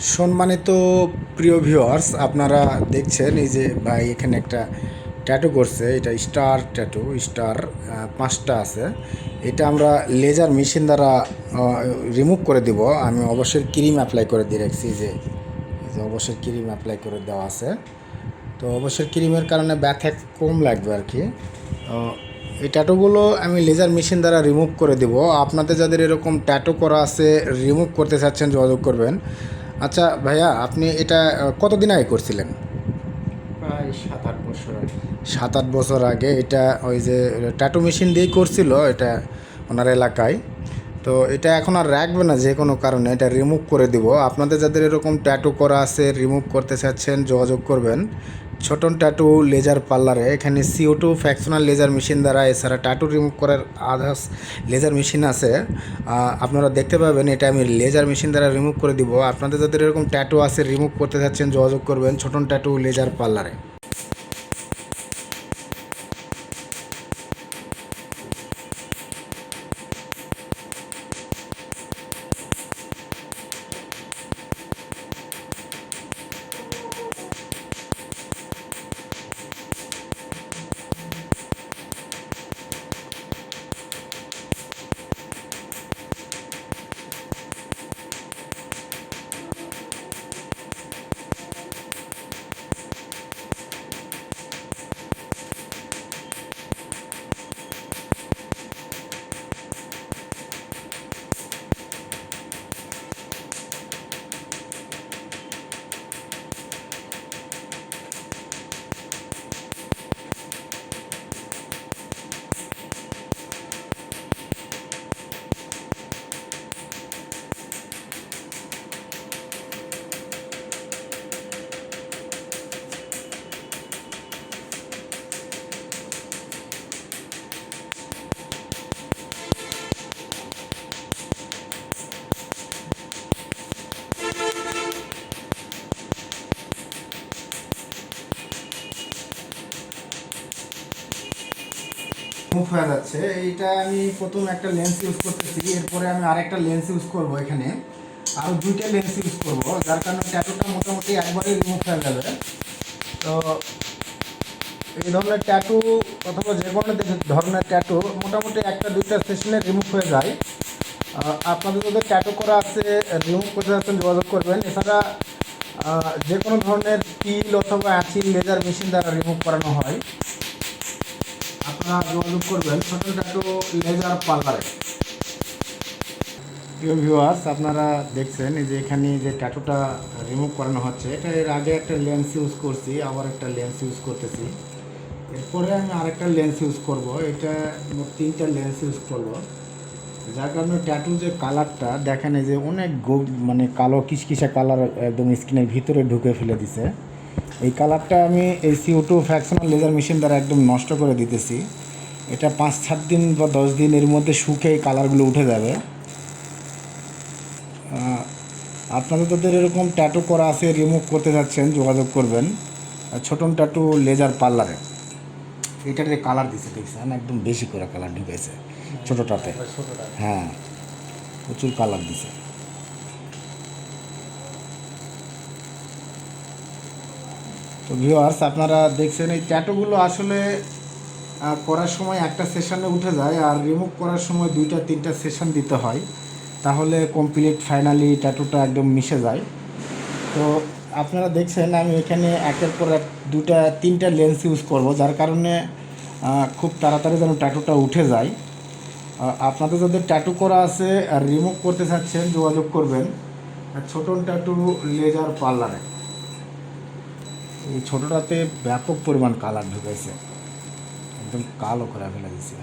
সম্মানিত প্রিয় ভিউয়ার্স, আপনারা দেখছেন এই যে ভাই এখানে একটা ট্যাটু করছে। এটা স্টার ট্যাটু, স্টার 5টা আছে। এটা আমরা লেজার মেশিন দ্বারা রিমুভ করে দিব। আমি অবশ্যই ক্রিম অ্যাপ্লাই করে দিয়ে রাখছি, যে অবশ্যই ক্রিম অ্যাপ্লাই করে দেওয়া আছে। তো অবশ্যই ক্রিমের কারণে ব্যথা কম লাগবে আর কি। এই ট্যাটুগুলো আমি লেজার মেশিন দ্বারা রিমুভ করে দেব। আপনাদের যাদের এরকম ট্যাটু করা আছে, রিমুভ করতে চাচ্ছেন, যোগাযোগ করবেন। আচ্ছা ভাইয়া, আপনি এটা কতদিন আগে করছিলেন? প্রায় 7-8 বছর আগে। 7-8 বছর আগে এটা ওই যে ট্যাটু মেশিন দিয়েই করছিল এটা ওনার এলাকায়। তো এটা এখন আর রাখবে না, যে কোনো কারণে এটা রিমুভ করে দিব। আপনাদের যাদের এরকম ট্যাটু করা আছে, রিমুভ করতে চাচ্ছেন, যোগাযোগ করবেন ছোটন ট্যাটু লেজার পার্লারে। এখানে CO2 ফ্র্যাকশনাল লেজার মেশিন দ্বারা, এছাড়া ট্যাটু রিমুভ করার আদার্স লেজার মেশিন আছে। আপনারা দেখতে পাবেন এটা আমি লেজার মেশিন দ্বারা রিমুভ করে দিব। আপনাদের যাদের এরকম ট্যাটু আছে, রিমুভ করতে চাচ্ছেন, যোগাযোগ করবেন ছোটন ট্যাটু লেজার পার্লারে। মুভ হয়ে যাচ্ছে। এইটা আমি প্রথম একটা লেন্স ইউজ করতেছি, এরপরে আমি আরেকটা লেন্স ইউজ করব। এখানে আরও 2টা লেন্স ইউজ করব, যার কারণে ট্যাটুটা মোটামুটি একবারে রিমুভ হয়ে যাবে। তো এই ধরনের ট্যাটু অথবা যে কোনো ধরনের ট্যাটু মোটামুটি 1-2টা সেশনে রিমুভ হয়ে যায়। আপনাদের যদি ট্যাটু করা আছে, রিমুভ করতে যাচ্ছেন, যোগাযোগ করবেন। এছাড়া যে কোনো ধরনের পিল অথবা অ্যাসিড লেজার মেশিন দ্বারা রিমুভ করানো হয়। আপনারা যোগাযোগ করবেন ছোটন ট্যাটু লেজার পার্লারে। প্রিয় ভিউয়ার্স, আপনারা দেখছেন এই যে এখানে যে ট্যাটুটা রিমুভ করানো হচ্ছে। এটা এর আগে একটা লেন্স ইউজ করছি, আবার একটা লেন্স ইউজ করতেছি। এরপরে আমি আরেকটা লেন্স ইউজ করব। এটা মোট 3টা লেন্স ইউজ করব, যার কারণে ট্যাটু যে কালারটা দেখেন, এই যে অনেক মানে কালো কিসকিসা কালার একদম স্কিনের ভিতরে ঢুকে ফেলে দিছে। এই কালারটা আমি এই CO2 ফ্র্যাকশনাল লেজার মেশিন দ্বারা একদম নষ্ট করে দিতেছি। এটা 5-7 দিন বা 10 দিনের মধ্যে শুকে এই কালারগুলো উঠে যাবে। আপনাদের যাদের এরকম ট্যাটু করা আছে, রিমুভ করতে যাচ্ছেন, যোগাযোগ করবেন ছোটন ট্যাটু লেজার পার্লারে। এটার যে কালার দিছে দেখছেন, একদম বেশি করে কালার ঢুকেছে ছোটোটাতে। হ্যাঁ, প্রচুর কালার দিছে। তো ভিউয়ার্স, আপনারা দেখছেন এই ট্যাটুগুলো আসলে করার সময় একটা সেশনে উঠে যায়, আর রিমুভ করার সময় 2-3টা সেশন দিতে হয়, তাহলে কমপ্লিট ফাইনালি ট্যাটুটা একদম মিশে যায়। তো আপনারা দেখছেন আমি এখানে একের পর এক 2-3টা লেন্স ইউজ করব, যার কারণে খুব তাড়াতাড়ি যেন ট্যাটুটা উঠে যায়। আপনাদের যাদের ট্যাটু করা আছে আর রিমুভ করতে চাচ্ছেন, যোগাযোগ করবেন ছোটন ট্যাটু লেজার পার্লারে। এই ছোটোটাতে ব্যাপক পরিমাণ কালার ঢুকেছে, একদম কালো করে ফেলে দিয়েছে।